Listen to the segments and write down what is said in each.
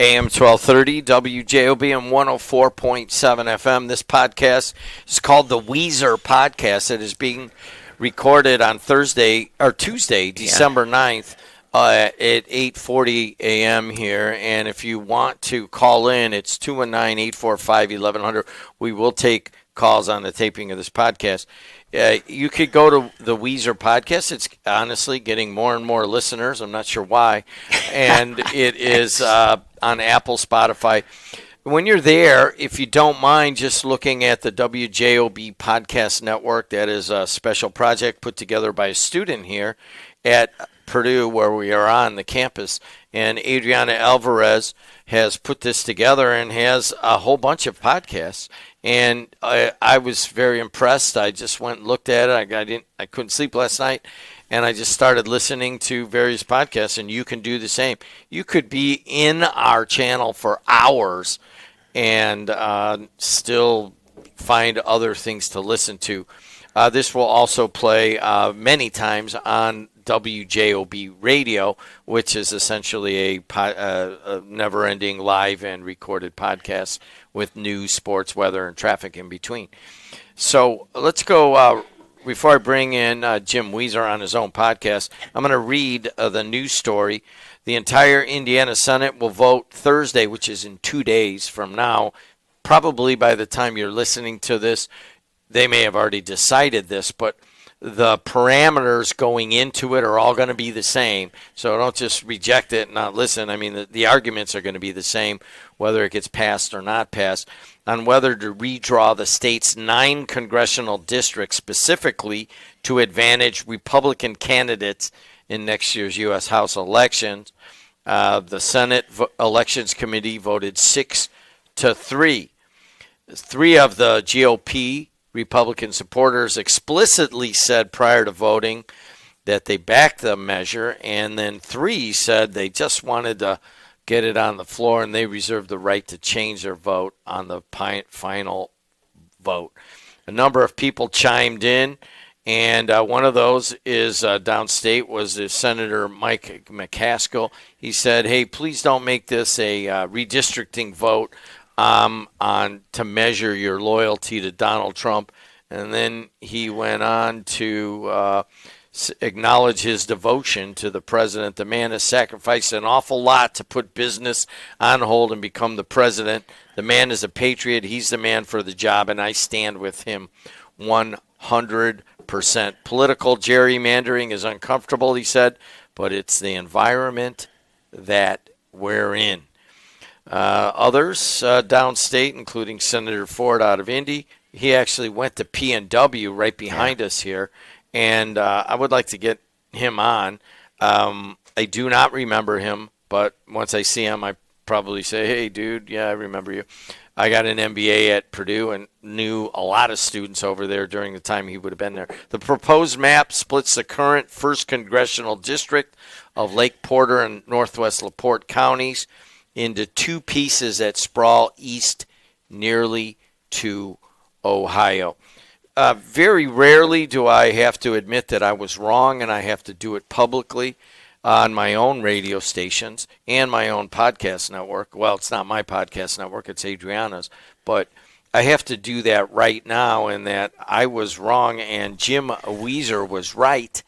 AM 1230, WJOB and 104.7 FM. This podcast is called the Wieser Podcast. It is being recorded on Tuesday, December 9th at 8:40 a.m. here. And if you want to call in, it's 219-845-1100. We will take calls on the taping of this podcast. You could go to the Wieser Podcast. It's honestly getting more and more listeners. I'm not sure why. And it is on Apple, Spotify. When you're there, if you don't mind just looking at the WJOB Podcast Network, that is a special project put together by a student here at Purdue where we are on the campus. And Adriana Alvarez has put this together and has a whole bunch of podcasts. And I was very impressed. I just went and looked at it. I couldn't sleep last night, and I just started listening to various podcasts. And you can do the same. You could be in our channel for hours and still find other things to listen to. This will also play many times on WJOB Radio, which is essentially a never-ending live and recorded podcast with news, sports, weather, and traffic in between. So let's go. Before I bring in Jim Wieser on his own podcast, I'm going to read the news story. The entire Indiana Senate will vote Thursday, which is in 2 days from now. Probably by the time you're listening to this, they may have already decided this, but the parameters going into it are all going to be the same. So don't just reject it and not listen. I mean, the arguments are going to be the same, whether it gets passed or not passed, on whether to redraw the state's 9 congressional districts specifically to advantage Republican candidates in next year's U.S. House elections. The Senate Elections Committee voted 6-3. 3 of the GOP Republican supporters explicitly said prior to voting that they backed the measure, and then 3 said they just wanted to get it on the floor, and they reserved the right to change their vote on the final vote. A number of people chimed in, and one of those is downstate was Senator Mike McCaskill. He said, hey, please don't make this a redistricting vote on to measure your loyalty to Donald Trump. And then he went on to acknowledge his devotion to the president. The man has sacrificed an awful lot to put business on hold and become the president. The man is a patriot. He's the man for the job, and I stand with him 100%. Political gerrymandering is uncomfortable, he said, but it's the environment that we're in. Others downstate, including Senator Ford out of Indy, he actually went to P&W right behind us here, and I would like to get him on. I do not remember him, but once I see him, I probably say, hey, dude, yeah, I remember you. I got an MBA at Purdue and knew a lot of students over there during the time he would have been there. The proposed map splits the current 1st Congressional District of Lake Porter and Northwest LaPorte counties into 2 pieces that sprawl east nearly to Ohio. Very rarely do I have to admit that I was wrong, and I have to do it publicly on my own radio stations and my own podcast network. Well, it's not my podcast network, it's Adriana's, but I have to do that right now, and that I was wrong and Jim Wieser was right,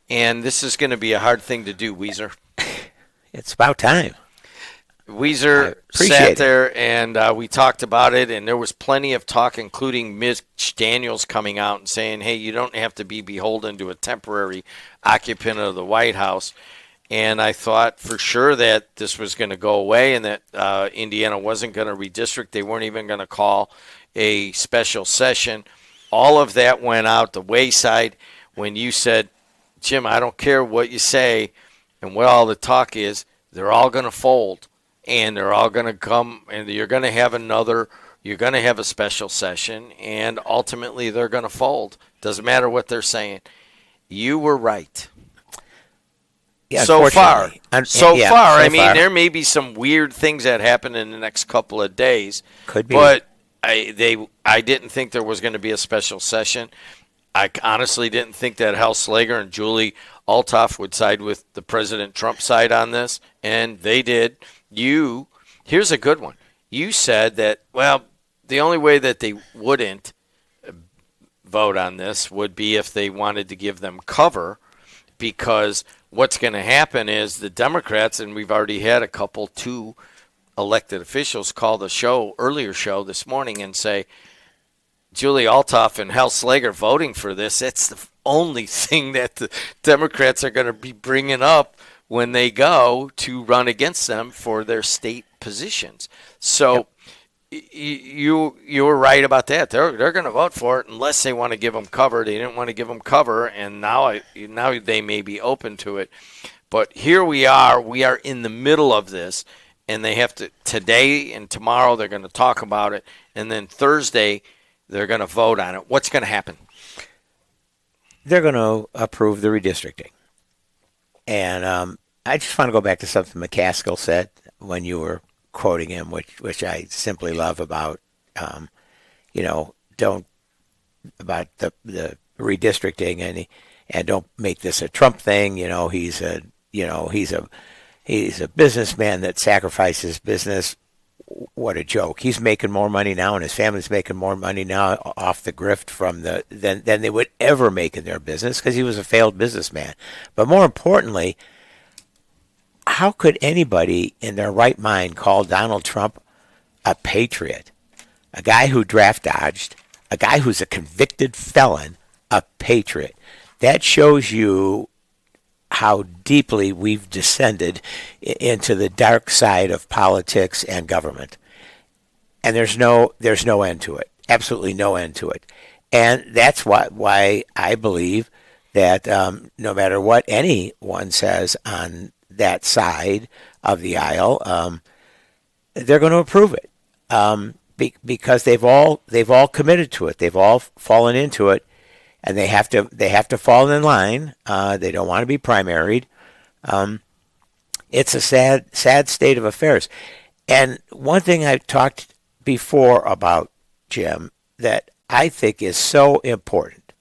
and this is going to be a hard thing to do, Wieser. It's about time. Wieser sat there, and we talked about it, and there was plenty of talk, including Mitch Daniels coming out and saying, hey, you don't have to be beholden to a temporary occupant of the White House. And I thought for sure that this was going to go away and that Indiana wasn't going to redistrict. They weren't even going to call a special session. All of that went out the wayside when you said, Jim, I don't care what you say and what all the talk is, they're all going to fold. And they're all going to come, and you're going to have a special session, and ultimately they're going to fold. Doesn't matter what they're saying. You were right. Yeah, so far. I mean, far. there may be some weird things that happen in the next couple of days. Could be. But I didn't think there was going to be a special session. I honestly didn't think that Hal Slager and Julie Althoff would side with the President Trump side on this, and they did. You Here's a good one. You said that, well, the only way that they wouldn't vote on this would be if they wanted to give them cover, because what's going to happen is the Democrats, and we've already had two elected officials call the earlier show this morning and say, Julie Altoff and Hal Slager voting for this, it's the only thing that the Democrats are going to be bringing up when they go to run against them for their state positions. So you were right about that. They're going to vote for it unless they want to give them cover. They didn't want to give them cover, and now they may be open to it. But here we are. We are in the middle of this, and they have to today and tomorrow they're going to talk about it, and then Thursday they're going to vote on it. What's going to happen? They're going to approve the redistricting. And I just want to go back to something McCaskill said when you were quoting him, which I simply love about, about the redistricting, and don't make this a Trump thing. He's a businessman that sacrifices business. What a joke. He's making more money now, and his family's making more money now off the grift than they would ever make in their business, because he was a failed businessman. But more importantly, how could anybody in their right mind call Donald Trump a patriot? A guy who draft dodged, a guy who's a convicted felon, a patriot. That shows you how deeply we've descended into the dark side of politics and government. And there's no end to it. Absolutely no end to it. And that's why I believe that no matter what anyone says on that side of the aisle, they're going to approve it, because they've all committed to it. They've all fallen into it, and they have to fall in line. They don't want to be primaried. It's a sad state of affairs. And one thing I talked before about, Jim, that I think is so important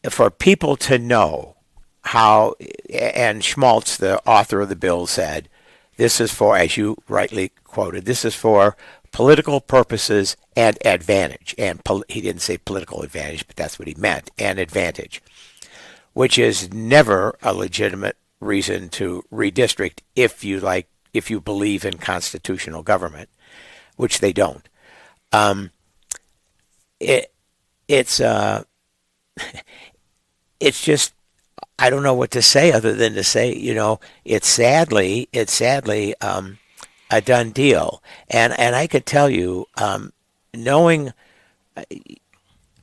for people to know how, and Schmaltz, the author of the bill, said, this is for, as you rightly quoted, this is for political purposes and advantage. And he didn't say political advantage, but that's what he meant, and advantage, which is never a legitimate reason to redistrict if you believe in constitutional government, which they don't. It's just, I don't know what to say other than to say, it's sadly a done deal. And I could tell you, knowing,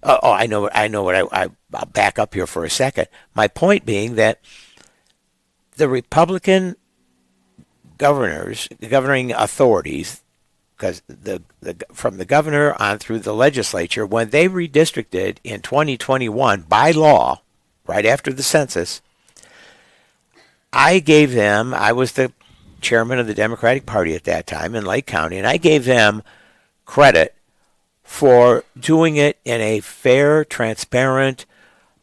I know what I'll back up here for a second. My point being that the Republican governing authorities, because from the governor on through the legislature, when they redistricted in 2021 by law, right after the census, I was the chairman of the Democratic Party at that time in Lake County, and I gave them credit for doing it in a fair, transparent,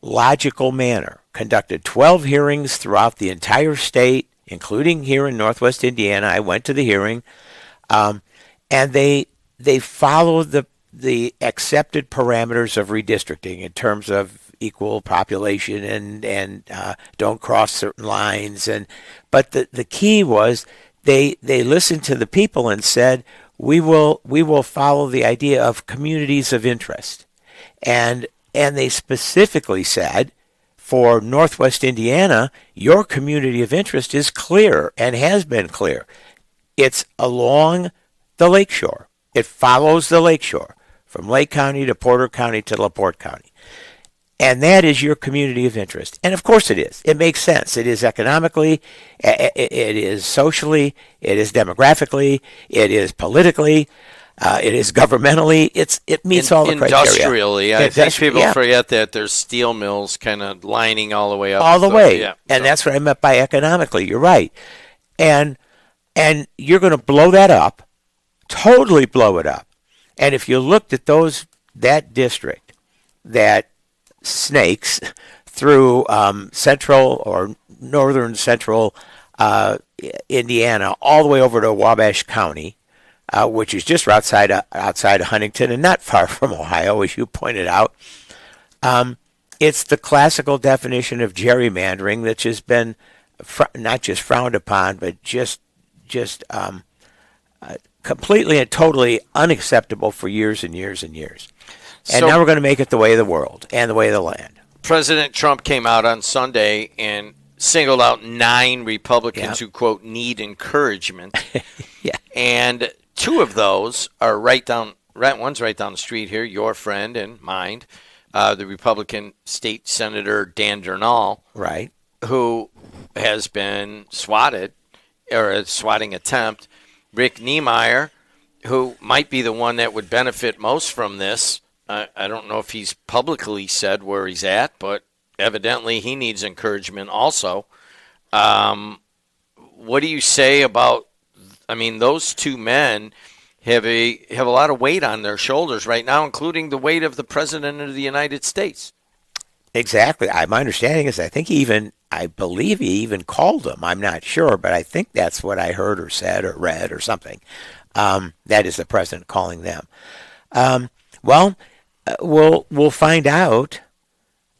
logical manner. Conducted 12 hearings throughout the entire state, including here in Northwest Indiana. I went to the hearing, and they followed the accepted parameters of redistricting in terms of equal population and don't cross certain lines. But the key was they listened to the people and said, we will follow the idea of communities of interest. And they specifically said, for Northwest Indiana, your community of interest is clear and has been clear. It's along the lakeshore. It follows the lakeshore from Lake County to Porter County to LaPorte County. And that is your community of interest. And of course it is. It makes sense. It is economically, it is socially, it is demographically, it is politically, it is governmentally. It meets all the criteria. Industrially, I think people forget that there's steel mills kind of lining all the way up. All the way. Yeah, and that's what I meant by economically. You're right. And you're going to blow that up, totally blow it up. And if you looked at that district that snakes through central or northern central Indiana all the way over to Wabash County, which is just outside of Huntington and not far from Ohio, as you pointed out. It's the classical definition of gerrymandering that's just been not just frowned upon, but just completely and totally unacceptable for years and years and years. And So now we're going to make it the way of the world and the way of the land. President Trump came out on Sunday and singled out 9 Republicans Yeah. who, quote, need encouragement. Yeah. And 2 of those are one's right down the street here, your friend and mine, the Republican State Senator Dan Durnall, Right. who has been swatted, or a swatting attempt. Rick Niemeyer, who might be the one that would benefit most from this. I don't know if he's publicly said where he's at, but evidently he needs encouragement also. What do you say about, those 2 men have a lot of weight on their shoulders right now, including the weight of the President of the United States. Exactly. My understanding is I believe he even called them. I'm not sure, but I think that's what I heard or said or read or something. That is the president calling them. We'll find out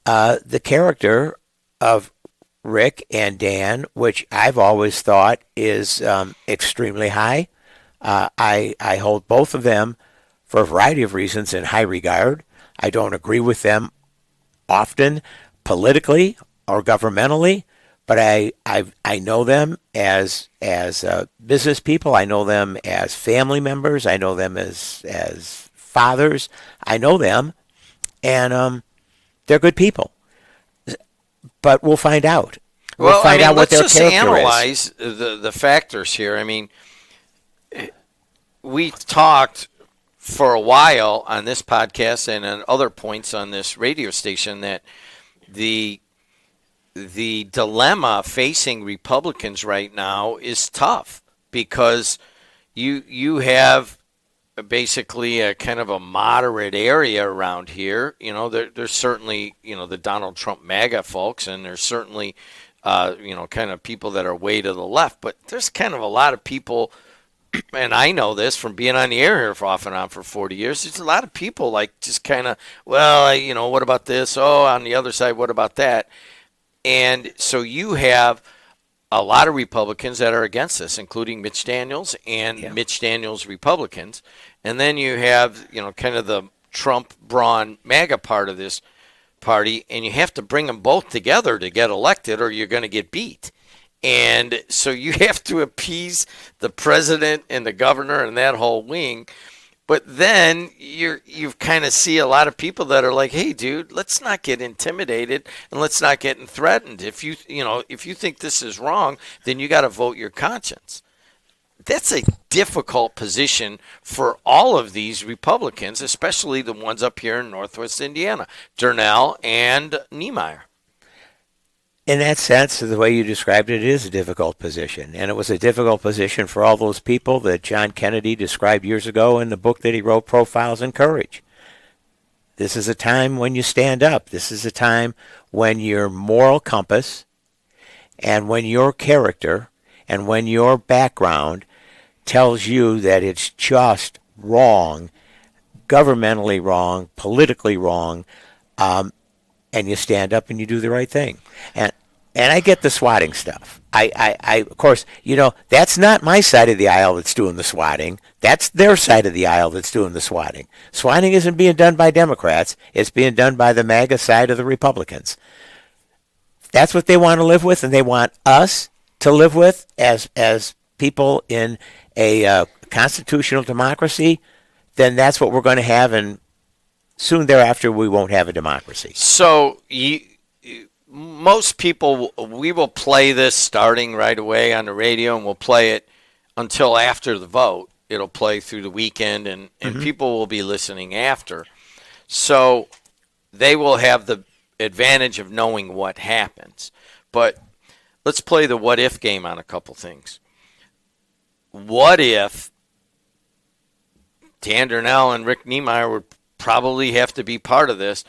the character of Rick and Dan, which I've always thought is extremely high. I hold both of them for a variety of reasons in high regard. I don't agree with them often politically or governmentally, but I know them as business people. I know them as family members. I know them as fathers. I know them, and they're good people. But we'll find out. We'll find out what their let's character just analyze the factors here. We talked for a while on this podcast and on other points on this radio station that the dilemma facing Republicans right now is tough because you have basically a kind of a moderate area around here. There's certainly, the Donald Trump MAGA folks, and there's certainly, kind of people that are way to the left. But there's kind of a lot of people, and I know this from being on the air here off and on for 40 years, there's a lot of people like just kind of, what about this? Oh, on the other side, what about that? And so you have a lot of Republicans that are against this, including Mitch Daniels and Mitch Daniels Republicans. And then you have, kind of the Trump-Braun MAGA part of this party, and you have to bring them both together to get elected or you're going to get beat. And so you have to appease the president and the governor and that whole wing. But then you kind of see a lot of people that are like, hey, dude, let's not get intimidated and let's not get threatened. If you think this is wrong, then you got to vote your conscience. That's a difficult position for all of these Republicans, especially the ones up here in Northwest Indiana, Durnall and Niemeyer. In that sense, the way you described it, it is a difficult position. And it was a difficult position for all those people that John Kennedy described years ago in the book that he wrote, Profiles in Courage. This is a time when you stand up. This is a time when your moral compass and when your character and when your background tells you that it's just wrong, governmentally wrong, politically wrong, and you stand up and you do the right thing. And I get the swatting stuff. I of course, that's not my side of the aisle that's doing the swatting. That's their side of the aisle that's doing the swatting. Swatting isn't being done by Democrats. It's being done by the MAGA side of the Republicans. That's what they want to live with, and they want us to live with as people in a constitutional democracy. Then that's what we're going to have, and soon thereafter, we won't have a democracy. So most people, we will play this starting right away on the radio, and we'll play it until after the vote. It'll play through the weekend, and people will be listening after. So they will have the advantage of knowing what happens. But let's play the what-if game on a couple things. What if Dan Durnall and Rick Niemeyer would probably have to be part of this?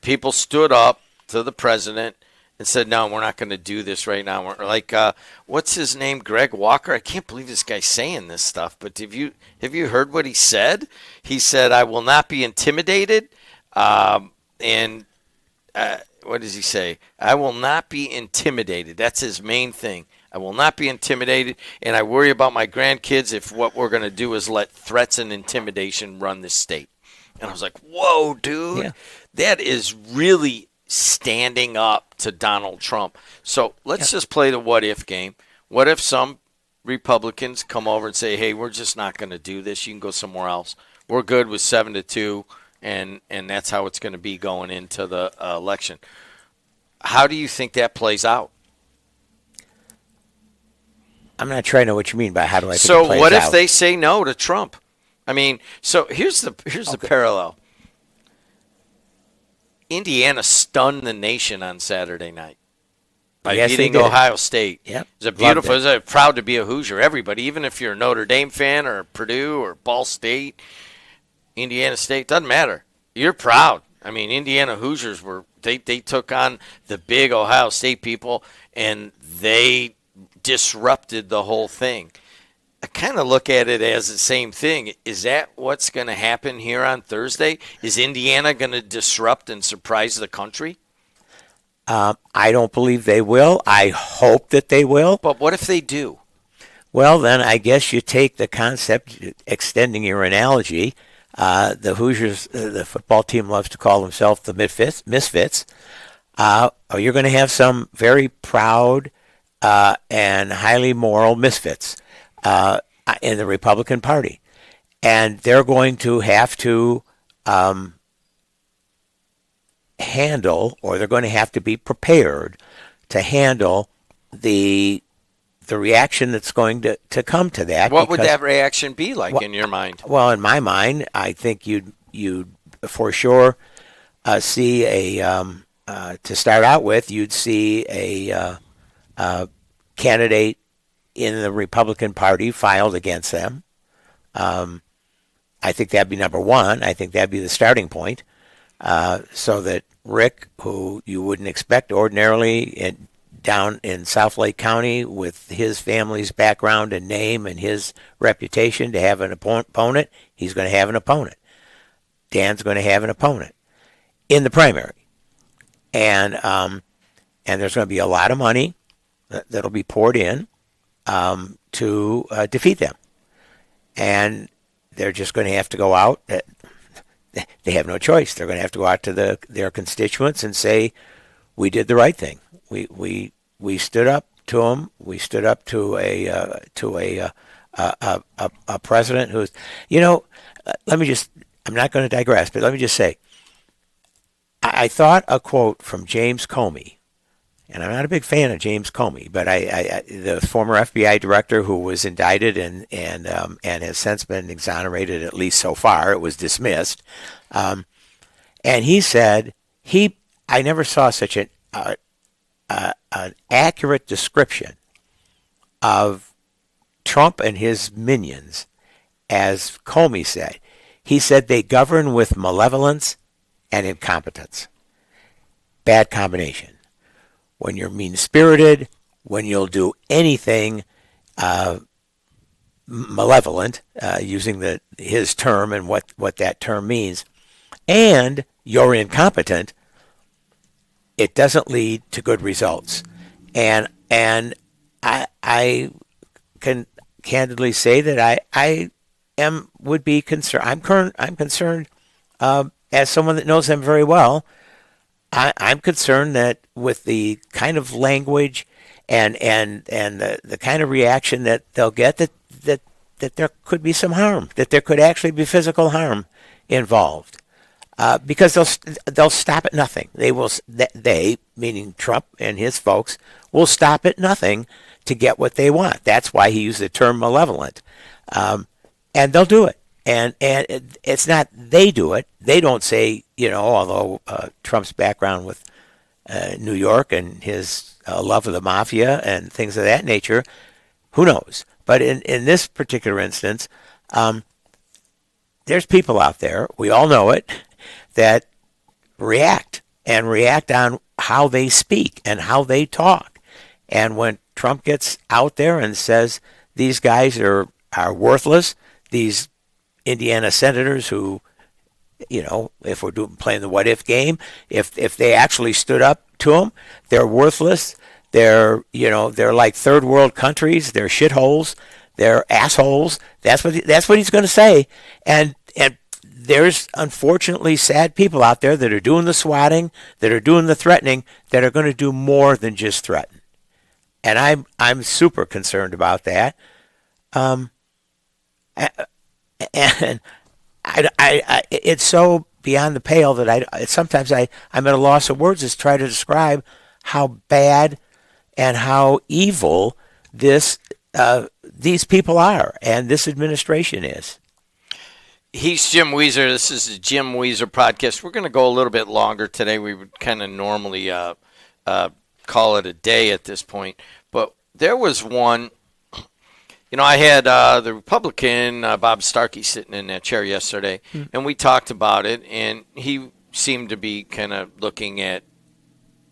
People stood up to the president and said, no, we're not going to do this right now. We're like, what's his name? Greg Walker. I can't believe this guy's saying this stuff. But have you heard what he said? He said, I will not be intimidated. What does he say? I will not be intimidated. That's his main thing. I will not be intimidated, and I worry about my grandkids if what we're going to do is let threats and intimidation run this state. And I was like, whoa, dude, that is really standing up to Donald Trump. So let's just play the what-if game. What if some Republicans come over and say, hey, we're just not going to do this. You can go somewhere else. We're good with 7-2, and that's how it's going to be going into the election. How do you think that plays out? I'm not sure I know what you mean by how do I think it plays out. So what if they say no to Trump? I mean, so here's the parallel. Indiana stunned the nation on Saturday night by beating Ohio State. Yep. It was beautiful. It was proud to be a Hoosier. Everybody, even if you're a Notre Dame fan or Purdue or Ball State, Indiana State, doesn't matter. You're proud. I mean, Indiana Hoosiers they took on the big Ohio State people, and they disrupted the whole thing. I kind of look at it as the same thing. Is that what's going to happen here on Thursday? Is Indiana going to disrupt and surprise the country? I don't believe they will. I hope that they will. But what if they do? Well, then I guess you take the concept, extending your analogy. The Hoosiers, the football team loves to call themselves the Misfits. You're going to have some very proud and highly moral misfits in the Republican Party. And they're going to have to handle, or they're going to have to be prepared to handle the reaction that's going to come to that. What would that reaction be like in your mind? Well, in my mind, I think you'd for sure see to start out with, you'd see a candidate in the Republican Party filed against them. I think that'd be number one. I think that'd be the starting point, so that Rick, who you wouldn't expect ordinarily down in South Lake County with his family's background and name and his reputation to have an opponent, he's going to have an opponent. Dan's going to have an opponent in the primary. And there's going to be a lot of money that'll be poured in to defeat them. And they're just going to have to go out. They have no choice. They're going to have to go out to their constituents and say, we did the right thing. We stood up to them. We stood up to a president who's, let me just, I'm not going to digress, but let me just say, I thought a quote from James Comey, and I'm not a big fan of James Comey, but the former FBI director who was indicted and has since been exonerated, at least so far. It was dismissed, and he said I never saw such an accurate description of Trump and his minions as Comey said. He said they govern with malevolence and incompetence. Bad combination. When you're mean-spirited, when you'll do anything malevolent, using his term and what that term means, and you're incompetent, it doesn't lead to good results. And I can candidly say that I would be concerned. I'm concerned as someone that knows them very well. I'm concerned that with the kind of language and the kind of reaction that they'll get, that there could be some harm, that there could actually be physical harm involved, because they'll stop at nothing. They, meaning Trump and his folks, will stop at nothing to get what they want. That's why he used the term malevolent, and they'll do it. And it's not they do it. They don't say, although Trump's background with New York and his love of the mafia and things of that nature, who knows? But in this particular instance, there's people out there, we all know it, that react on how they speak and how they talk. And when Trump gets out there and says these guys are worthless, these Indiana senators who, if we're playing the what if game, if they actually stood up to him, they're worthless. They're like third world countries. They're shitholes. They're assholes. That's what he's going to say. And there's unfortunately sad people out there that are doing the swatting, that are doing the threatening, that are going to do more than just threaten. And I'm super concerned about that. And I it's so beyond the pale that sometimes I'm at a loss of words to try to describe how bad and how evil these people are and this administration is. He's Jim Wieser. This is the Jim Wieser Podcast. We're going to go a little bit longer today. We would kind of normally call it a day at this point. But there was one, I had the Republican, Bob Starkey, sitting in that chair yesterday, and we talked about it, and he seemed to be kind of looking at,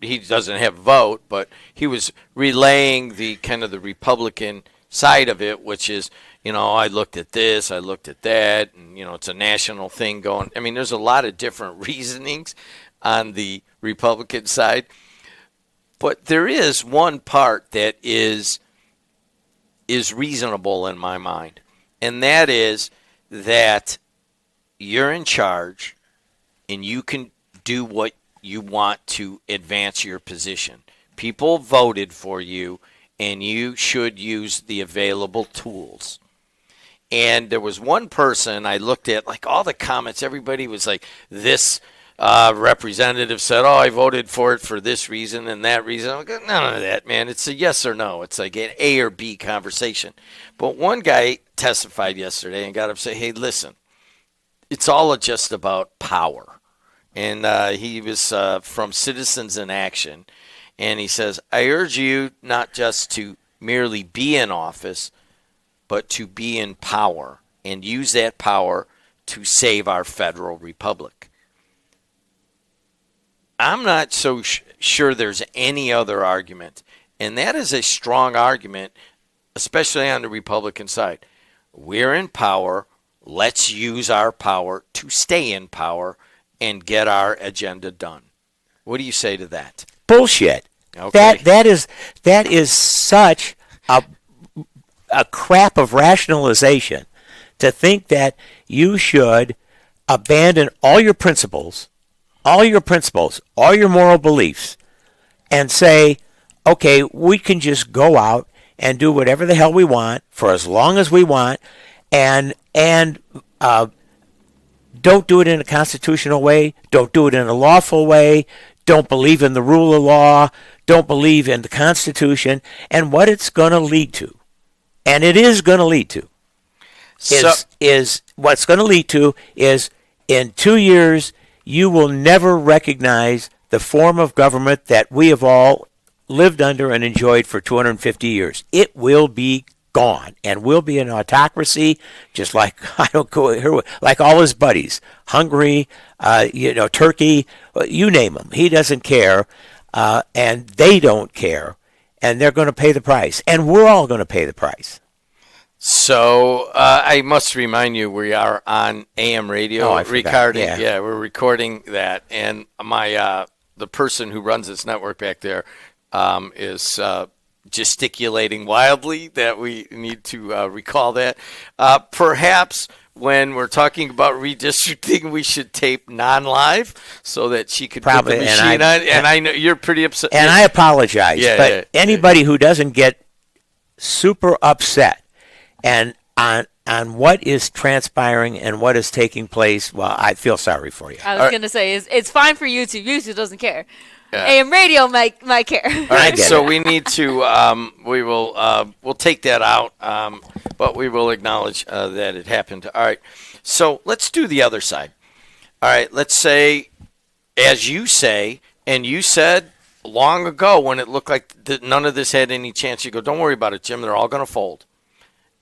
he doesn't have a vote, but he was relaying the kind of the Republican side of it, which is, I looked at this, I looked at that, and, it's a national thing going. I mean, there's a lot of different reasonings on the Republican side, but there is one part that is reasonable in my mind, and that is that you're in charge and you can do what you want to advance your position. People voted for you, and you should use the available tools. And there was one person I looked at, like all the comments, everybody was like, this representative said, I voted for it for this reason and that reason. I'm like, none of that, man. It's a yes or no. It's like an A or B conversation. But one guy testified yesterday and got up and said, hey, listen, it's all just about power. And he was from Citizens in Action. And he says, I urge you not just to merely be in office, but to be in power and use that power to save our federal republic. I'm not so sure there's any other argument. And that is a strong argument, especially on the Republican side. We're in power. Let's use our power to stay in power and get our agenda done. What do you say to that? Bullshit. Okay. That is such a crap of rationalization to think that you should abandon all your principles, all your moral beliefs, and say, okay, we can just go out and do whatever the hell we want for as long as we want, and don't do it in a constitutional way, don't do it in a lawful way, don't believe in the rule of law, don't believe in the Constitution, and what it's going to lead to, and it is going to lead to, is what's going to lead to is in 2 years, you will never recognize the form of government that we have all lived under and enjoyed for 250 years. It will be gone, and we'll be an autocracy, just like like all his buddies, Hungary, Turkey, you name them. He doesn't care, and they don't care, and they're going to pay the price, and we're all going to pay the price. So I must remind you, we are on AM radio recording. Yeah, we're recording that, and my the person who runs this network back there is gesticulating wildly. That we need to recall that. Perhaps when we're talking about redistricting, we should tape non-live so that she could put the machine on. And I know you're pretty upset. And I apologize, but anybody who doesn't get super upset and on what is transpiring and what is taking place, well, I feel sorry for you. I was going to say, it's fine for YouTube. YouTube doesn't care. Yeah. AM radio might care. All right, so we need to, we'll take that out, but we will acknowledge that it happened. All right, so let's do the other side. All right, let's say, as you say, and you said long ago when it looked like none of this had any chance, you go, don't worry about it, Jim, they're all going to fold.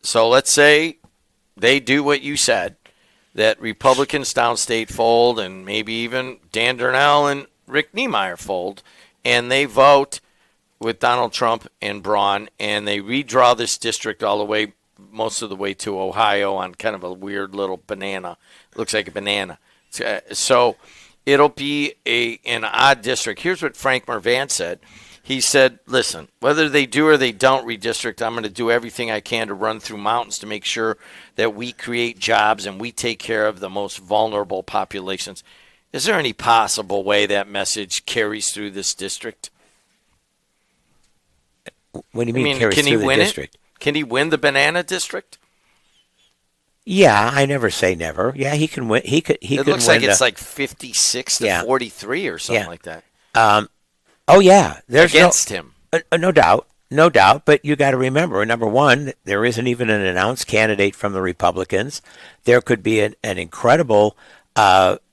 So let's say they do what you said, that Republicans downstate fold and maybe even Dan Durnell and Rick Niemeyer fold, and they vote with Donald Trump and Braun, and they redraw this district all the way, most of the way to Ohio on kind of a weird little banana. It looks like a banana. So it'll be an odd district. Here's what Frank Mervan said. He said, listen, whether they do or they don't redistrict, I'm going to do everything I can to run through mountains to make sure that we create jobs and we take care of the most vulnerable populations. Is there any possible way that message carries through this district? What do you mean carries through the district? Can he win the banana district? Yeah, I never say never. Yeah, he can win. He could. It looks like it's like 56 to 43 or something like that. Oh yeah, there's against him. No doubt. But you got to remember, number one, there isn't even an announced candidate from the Republicans. There could be an incredible primary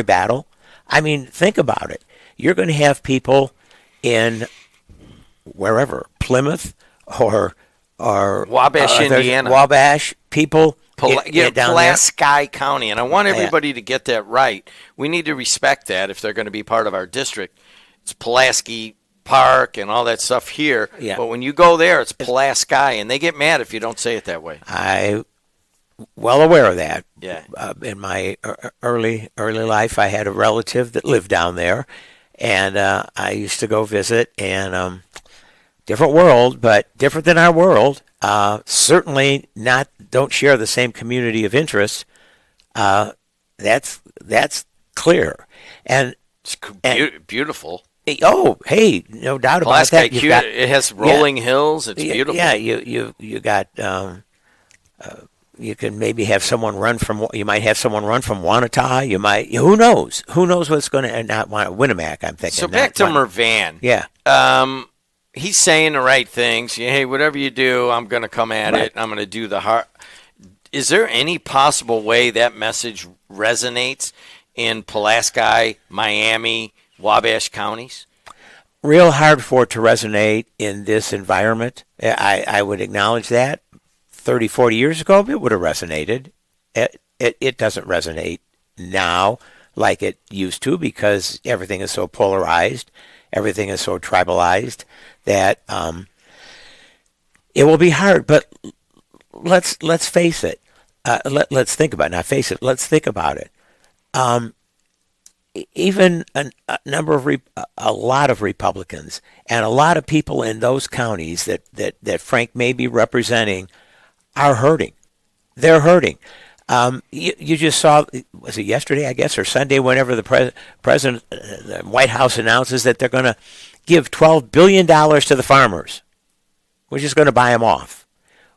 battle. I mean, think about it. You're going to have people in wherever, Plymouth or Wabash, Indiana. Wabash, people down Pulaski County. And I want everybody to get that right. We need to respect that if they're going to be part of our district. It's Pulaski Park and all that stuff here. Yeah. But when you go there, it's Pulaski, and they get mad if you don't say it that way. I'm well aware of that. Yeah. In my early life, I had a relative that lived down there, and I used to go visit, and different world, but different than our world. Certainly don't share the same community of interest. That's clear. And it's beautiful. Oh, hey, no doubt about that. It has rolling hills. It's beautiful. Yeah, you got. You can maybe have someone run from. You might have someone run from Wanata. You might. Who knows? Who knows what's going to not Winnemac? I'm thinking. So back to Mervan. Yeah. He's saying the right things. Hey, whatever you do, I'm going to come at it. I'm going to do the hard. Is there any possible way that message resonates in Pulaski, Miami, Wabash counties? Real hard for it to resonate in this environment. I would acknowledge that. 30, 40 years ago, it would have resonated. It doesn't resonate now like it used to because everything is so polarized. Everything is so tribalized that it will be hard. But let's face it. Let's think about it. Not face it. Let's think about it. Even a lot of Republicans and a lot of people in those counties that Frank may be representing are hurting. They're hurting. You just saw, was it yesterday, I guess, or Sunday, whenever the president, the White House announces that they're going to give $12 billion to the farmers. We're just going to buy them off.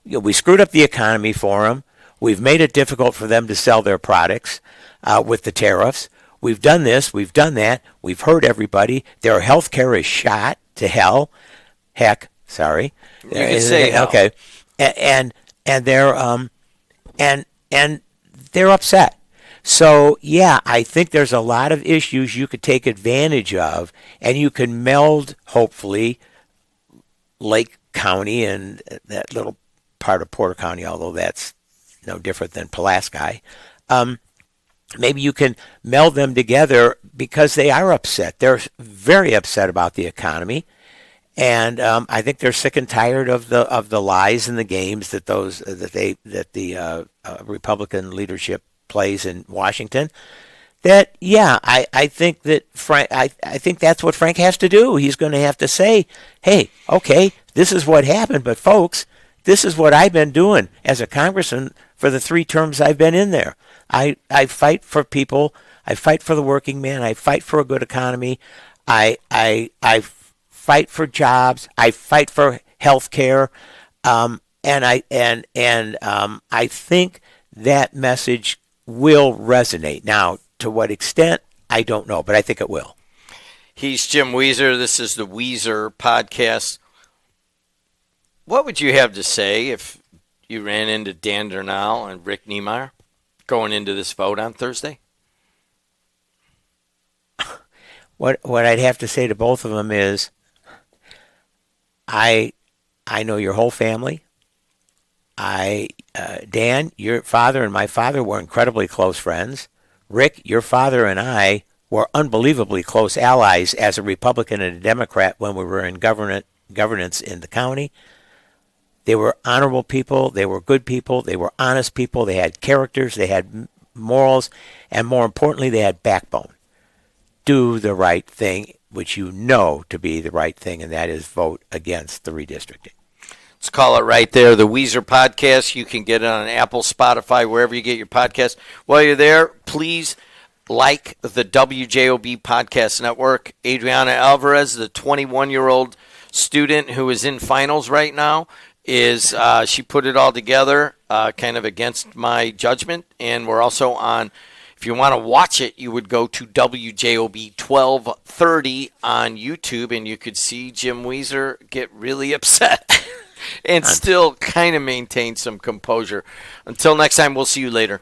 We screwed up the economy for them. We've made it difficult for them to sell their products with the tariffs. We've done this. We've done that. We've hurt everybody. Their health care is shot to hell. Heck, sorry. You can say hell. Okay. And they're and they're upset. So, yeah, I think there's a lot of issues you could take advantage of, and you can meld, hopefully, Lake County and that little part of Porter County, although that's no different than Pulaski. Maybe you can meld them together because they are upset. They're very upset about the economy. And I think they're sick and tired of the lies and the games that the Republican leadership plays in Washington. That I think that Frank. I think that's what Frank has to do. He's going to have to say, "Hey, okay, this is what happened, but folks, this is what I've been doing as a congressman for the 3 terms I've been in there. I fight for people. I fight for the working man. I fight for a good economy. I fight for jobs. I fight for health care, and I think that message will resonate. Now, to what extent, I don't know, but I think it will. He's Jim Wieser. This is the Wieser Podcast. What would you have to say if you ran into Dan Dernal and Rick Niemeyer going into this vote on Thursday? What I'd have to say to both of them is, I know your whole family. Dan, your father and my father were incredibly close friends. Rick, your father and I were unbelievably close allies as a Republican and a Democrat when we were in governance in the county. They were honorable people. They were good people. They were honest people. They had characters. They had morals. And more importantly, they had backbone. Do the right thing, which you know to be the right thing, and that is vote against the redistricting. Let's call it right there. The Wieser Podcast. You can get it on Apple, Spotify, wherever you get your podcast. While you're there, please like the WJOB Podcast Network. Adriana Alvarez, the 21-year-old student who is in finals right now, is she put it all together kind of against my judgment. And we're also on, if you want to watch it, you would go to WJOB 1230 on YouTube, and you could see Jim Wieser get really upset and still kind of maintain some composure. Until next time, we'll see you later.